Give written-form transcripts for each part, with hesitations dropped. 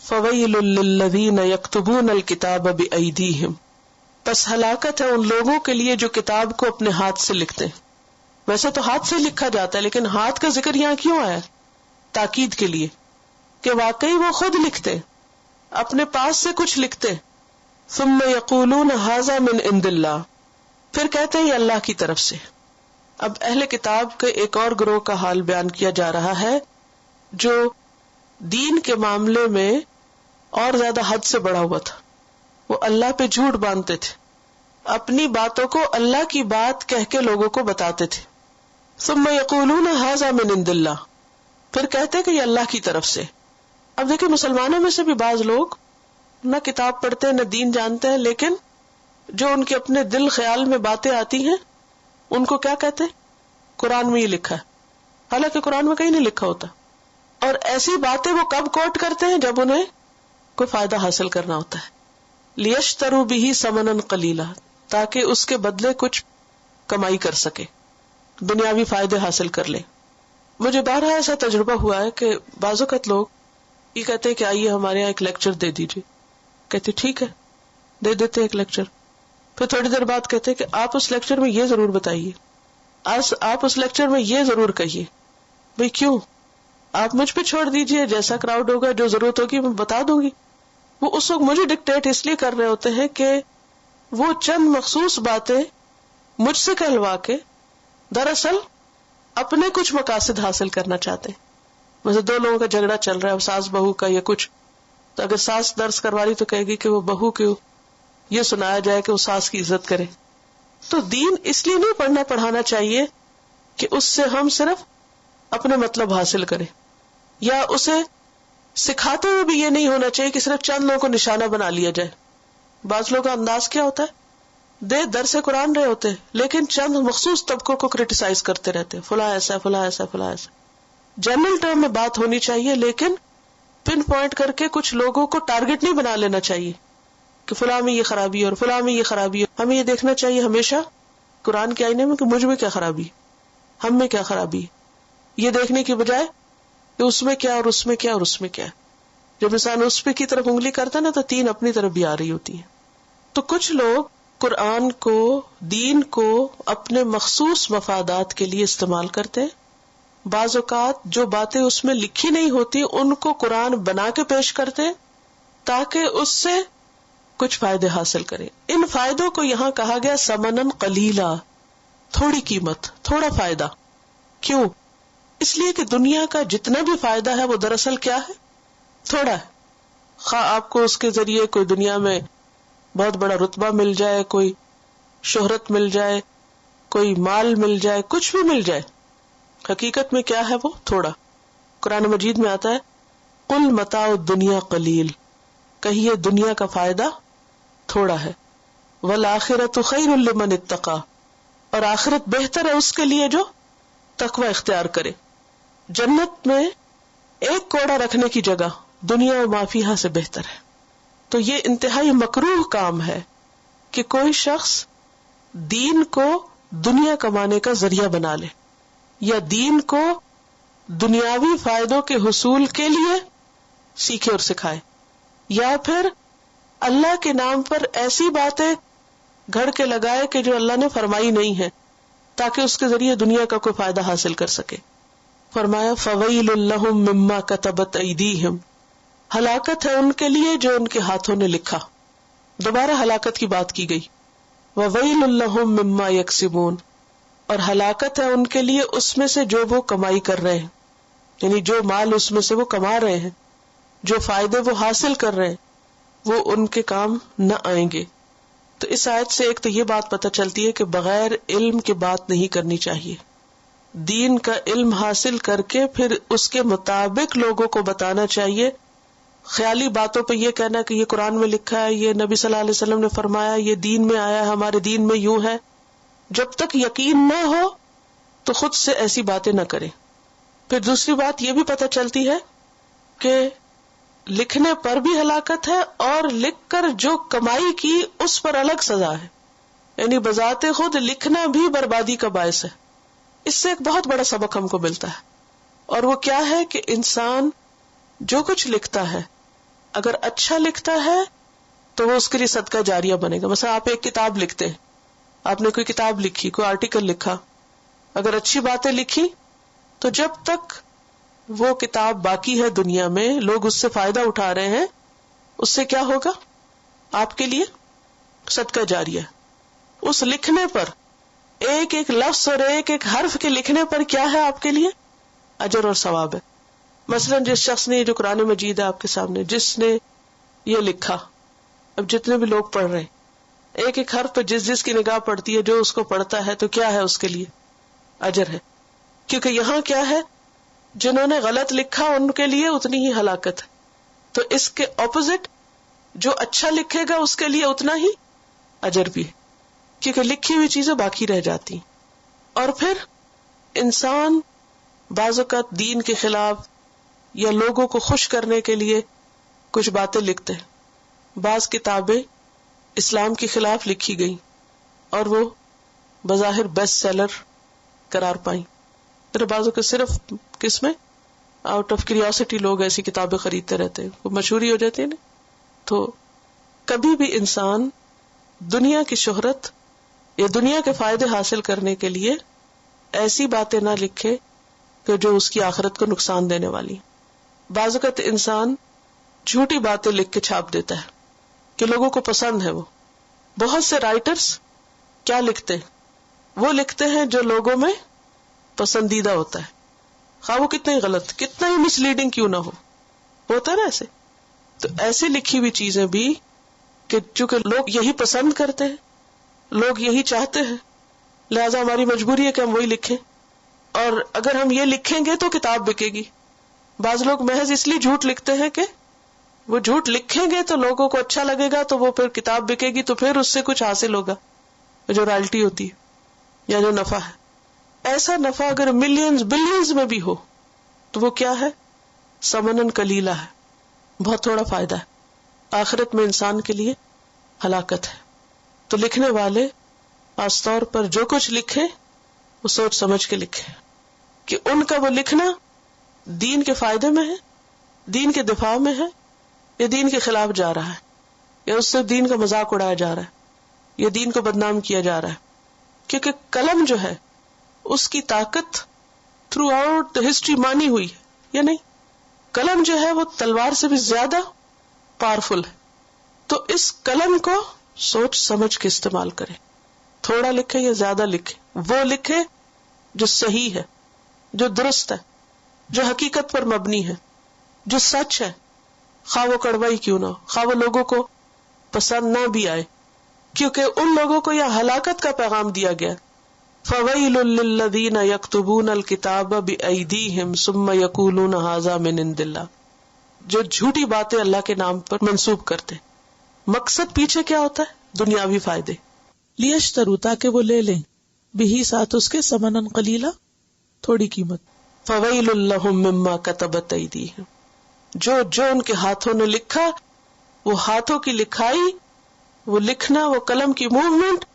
Foil للذین یکتبون الکتاب بایدیہم، پس ہلاکت ہے ان لوگوں کے لیے جو کتاب کو اپنے ہاتھ سے لکھتے ہیں. ویسے تو ہاتھ سے لکھا جاتا ہے، لیکن ہاتھ کا ذکر یہاں کیوں آیا؟ تاکید کے لیے کہ واقعی وہ خود لکھتے، اپنے پاس سے کچھ لکھتے. ثم یقولون ھذا من عند اللہ، پھر کہتے ہیں یہ اللہ کی طرف سے. اب اہل کتاب کے ایک اور گروہ کا حال بیان کیا جا رہا ہے جو دین کے معاملے میں اور زیادہ حد سے بڑا ہوا تھا. وہ اللہ پہ جھوٹ باندھتے تھے، اپنی باتوں کو اللہ کی بات کہہ کے لوگوں کو بتاتے تھے. ثم یقولون ھذا من عند اللہ، پھر کہتے کہ یہ اللہ کی طرف سے. اب دیکھیں مسلمانوں میں سے بھی بعض لوگ نہ کتاب پڑھتے ہیں نہ دین جانتے ہیں، لیکن جو ان کے اپنے دل خیال میں باتیں آتی ہیں ان کو کیا کہتے ہیں؟ قرآن میں یہ لکھا ہے، حالانکہ قرآن میں کہیں نہیں لکھا ہوتا. اور ایسی باتیں وہ کب کوٹ کرتے ہیں؟ جب انہیں کوئی فائدہ حاصل کرنا ہوتا ہے. لیشتروا بہ ثمنا قلیلا، تاکہ اس کے بدلے کچھ کمائی کر سکے، دنیاوی فائدے حاصل کر لے. مجھے بارہا ایسا تجربہ ہوا ہے کہ بعض اوقات لوگ یہ کہتے ہیں کہ آئیے ہمارے یہاں ایک لیکچر دے دیجیے. کہتے ٹھیک ہے دے دیتے ایک لیکچر. پھر تھوڑی دیر بعد کہتے کہ آپ اس لیکچر میں یہ ضرور بتائیے، آپ اس لیکچر میں یہ ضرور کہیے. بھئی کیوں؟ آپ مجھ پہ چھوڑ دیجیے، جیسا کراؤڈ ہوگا جو ضرورت ہوگی میں بتا دوں گی. وہ اس وقت مجھے ڈکٹیٹ اس لیے کر رہے ہوتے ہیں کہ وہ چند مخصوص باتیں مجھ سے کہلوا کے دراصل اپنے کچھ مقاصد حاصل کرنا چاہتے ہیں. ویسے دو لوگوں کا جھگڑا چل رہا ہے، ساس بہو کا یا کچھ، تو اگر ساس درس کروا رہی تو کہے گی کہ وہ بہو کو یہ سنایا جائے کہ وہ ساس کی عزت کرے. تو دین اس لیے نہیں پڑھنا پڑھانا چاہیے کہ اس سے ہم صرف اپنے مطلب حاصل کریں، یا اسے سکھاتے ہوئے بھی یہ نہیں ہونا چاہیے کہ صرف چند لوگوں کو نشانہ بنا لیا جائے. بعض لوگوں کا انداز کیا ہوتا ہے، درس قرآن رہے ہوتے لیکن چند مخصوص طبقوں کو کرٹیسائز کرتے رہتے، فلاں ایسا فلاں ایسا فلاں ایسا. جنرل ٹرم میں بات ہونی چاہیے، لیکن پن پوائنٹ کر کے کچھ لوگوں کو ٹارگٹ نہیں بنا لینا چاہیے کہ فلاں میں یہ خرابی ہے اور فلاں میں یہ خرابی ہے. ہمیں یہ دیکھنا چاہیے ہمیشہ قرآن کے آئینے میں کہ مجھ میں کیا خرابی ہے، ہم میں کیا خرابی ہے، یہ دیکھنے کی بجائے کہ اس میں کیا اور اس میں کیا اور اس میں کیا. جب انسان اس پہ کی طرف انگلی کرتا نا تو تین اپنی طرف بھی آ رہی ہوتی ہیں. تو کچھ لوگ قرآن کو، دین کو اپنے مخصوص مفادات کے لیے استعمال کرتے ہیں. بعض اوقات جو باتیں اس میں لکھی نہیں ہوتی ان کو قرآن بنا کے پیش کرتے ہیں تاکہ اس سے کچھ فائدے حاصل کریں. ان فائدوں کو یہاں کہا گیا ثمنن قلیلا، تھوڑی قیمت، تھوڑا فائدہ. کیوں؟ اس لیے کہ دنیا کا جتنا بھی فائدہ ہے وہ دراصل کیا ہے؟ تھوڑا ہے. خواہ آپ کو اس کے ذریعے کوئی دنیا میں بہت بڑا رتبہ مل جائے، کوئی شہرت مل جائے، کوئی مال مل جائے، کچھ بھی مل جائے، حقیقت میں کیا ہے وہ؟ تھوڑا. قرآن مجید میں آتا ہے قل متاع الدنیا قلیل، کہیے دنیا کا فائدہ تھوڑا ہے. والآخرۃ خیر لمن اتقی، اور آخرت بہتر ہے اس کے لیے جو تقوی اختیار کرے. جنت میں ایک کوڑا رکھنے کی جگہ دنیا و ما فیہا سے بہتر ہے. تو یہ انتہائی مکروہ کام ہے کہ کوئی شخص دین کو دنیا کمانے کا ذریعہ بنا لے، یا دین کو دنیاوی فائدوں کے حصول کے لیے سیکھے اور سکھائے، یا پھر اللہ کے نام پر ایسی باتیں گھڑ کے لگائے کہ جو اللہ نے فرمائی نہیں ہے تاکہ اس کے ذریعے دنیا کا کوئی فائدہ حاصل کر سکے. فرمایا فویل لہم مما کتبت ایدیہم، ہلاکت ہے ان کے لیے جو ان کے ہاتھوں نے لکھا. دوبارہ ہلاکت کی بات کی گئی. وویل لہم مما یکسبون، اور ہلاکت ہے ان کے لیے اس میں سے جو وہ کمائی کر رہے ہیں، یعنی جو مال اس میں سے وہ کما رہے ہیں، جو فائدے وہ حاصل کر رہے ہیں وہ ان کے کام نہ آئیں گے. تو اس آیت سے ایک تو یہ بات پتہ چلتی ہے کہ بغیر علم کے بات نہیں کرنی چاہیے. دین کا علم حاصل کر کے پھر اس کے مطابق لوگوں کو بتانا چاہیے. خیالی باتوں پہ یہ کہنا کہ یہ قرآن میں لکھا ہے، یہ نبی صلی اللہ علیہ وسلم نے فرمایا، یہ دین میں آیا ہے، ہمارے دین میں یوں ہے، جب تک یقین نہ ہو تو خود سے ایسی باتیں نہ کریں. پھر دوسری بات یہ بھی پتہ چلتی ہے کہ لکھنے پر بھی ہلاکت ہے، اور لکھ کر جو کمائی کی اس پر الگ سزا ہے. یعنی بذات خود لکھنا بھی بربادی کا باعث ہے. اس سے ایک بہت بڑا سبق ہم کو ملتا ہے، اور وہ کیا ہے کہ انسان جو کچھ لکھتا ہے اگر اچھا لکھتا ہے تو وہ اس کے لیے صدقہ جاریہ بنے گا. مثلا آپ ایک کتاب لکھتے ہیں, آپ نے کوئی کتاب لکھی, کوئی آرٹیکل لکھا, اگر اچھی باتیں لکھی تو جب تک وہ کتاب باقی ہے دنیا میں, لوگ اس سے فائدہ اٹھا رہے ہیں, اس سے کیا ہوگا آپ کے لیے صدقہ جاریہ. اس لکھنے پر ایک ایک لفظ اور ایک ایک حرف کے لکھنے پر کیا ہے آپ کے لیے اجر اور ثواب ہے. مثلا جس شخص نے جو قرآن مجید ہے آپ کے سامنے, جس نے یہ لکھا, اب جتنے بھی لوگ پڑھ رہے ہیں, ایک ایک حرف پہ جس جس کی نگاہ پڑتی ہے, جو اس کو پڑھتا ہے, تو کیا ہے اس کے لیے اجر ہے. کیونکہ یہاں کیا ہے, جنہوں نے غلط لکھا ان کے لیے اتنی ہی ہلاکت ہے. تو اس کے اپوزٹ جو اچھا لکھے گا اس کے لیے اتنا ہی اجر بھی ہے, کیونکہ لکھی ہوئی چیزیں باقی رہ جاتی ہیں. اور پھر انسان بعض اوقات دین کے خلاف یا لوگوں کو خوش کرنے کے لیے کچھ باتیں لکھتے ہیں. بعض کتابیں اسلام کے خلاف لکھی گئی اور وہ بظاہر بیسٹ سیلر قرار پائیں. پھر بعضوں کے صرف کس میں آؤٹ آف کیوریوسٹی لوگ ایسی کتابیں خریدتے رہتے ہیں, وہ مشہوری ہو جاتی ہے نا. تو کبھی بھی انسان دنیا کی شہرت یا دنیا کے فائدے حاصل کرنے کے لیے ایسی باتیں نہ لکھے کہ جو اس کی آخرت کو نقصان دینے والی. بعض اوقات انسان جھوٹی باتیں لکھ کے چھاپ دیتا ہے کہ لوگوں کو پسند ہے. وہ بہت سے رائٹرز کیا لکھتے ہیں, وہ لکھتے ہیں جو لوگوں میں پسندیدہ ہوتا ہے, خواہ وہ کتنا ہی غلط, کتنا ہی مس لیڈنگ کیوں نہ ہو, ہوتا ہے نا ایسے. تو ایسے لکھی ہوئی چیزیں بھی کہ چونکہ لوگ یہی پسند کرتے ہیں, لوگ یہی چاہتے ہیں, لہذا ہماری مجبوری ہے کہ ہم وہی لکھیں. اور اگر ہم یہ لکھیں گے تو کتاب بکے گی. بعض لوگ محض اس لیے جھوٹ لکھتے ہیں کہ وہ جھوٹ لکھیں گے تو لوگوں کو اچھا لگے گا, تو وہ پھر کتاب بکے گی, تو پھر اس سے کچھ حاصل ہوگا, جو رائلٹی ہوتی ہے یا جو نفع ہے. ایسا نفع اگر ملینز بلینز میں بھی ہو تو وہ کیا ہے, ثمنن قلیلہ ہے, بہت تھوڑا فائدہ ہے, آخرت میں انسان کے لیے ہلاکت ہے. تو لکھنے والے خاص طور پر جو کچھ لکھے وہ سوچ سمجھ کے لکھے کہ ان کا وہ لکھنا دین کے فائدے میں ہے, دین کے دفاع میں ہے, یا دین کے خلاف جا رہا ہے, یا اس سے دین کا مذاق اڑایا جا رہا ہے, یا دین کو بدنام کیا جا رہا ہے. کیونکہ قلم جو ہے اس کی طاقت تھرو آؤٹ دا ہسٹری مانی ہوئی ہے یا نہیں. قلم جو ہے وہ تلوار سے بھی زیادہ پاورفل ہے. تو اس قلم کو سوچ سمجھ کے استعمال کرے, تھوڑا لکھے یا زیادہ لکھے, وہ لکھے جو صحیح ہے, جو درست ہے, جو حقیقت پر مبنی ہے, جو سچ ہے, خواہ وہ کڑوا ہی کیوں نہ ہو, خواہ وہ لوگوں کو پسند نہ بھی آئے, کیونکہ ان لوگوں کو یہ ہلاکت کا پیغام دیا گیا. فَوَيْلٌ لِّلَّذِينَ يَكْتُبُونَ الْكِتَابَ بِأَيْدِيهِمْ ثُمَّ يَقُولُونَ هَٰذَا مِنْ عِندِ اللَّهِ, جو جھوٹی باتیں اللہ کے نام پر منسوب کرتے. مقصد پیچھے کیا ہوتا ہے, دنیاوی فائدے. لیشتروا, تاکہ وہ لے لیں, بہی ساتھ اس کے, ثمناً قلیلا, تھوڑی قیمت. فَوَيْلٌ لَّهُم مِّمَّا كَتَبَتْ أَيْدِيهِمْ, جو ان کے ہاتھوں نے لکھا, وہ ہاتھوں کی لکھائی, وہ لکھنا, وہ قلم کی موومنٹ,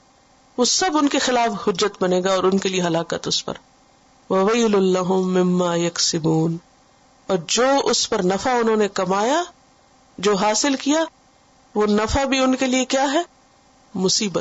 وہ سب ان کے خلاف حجت بنے گا اور ان کے لیے ہلاکت اس پر. وَوَيْلٌ لَّهُم مِّمَّا يَكْسِبُونَ, اور جو اس پر نفع انہوں نے کمایا, جو حاصل کیا, وہ نفع بھی ان کے لیے کیا ہے, مصیبت.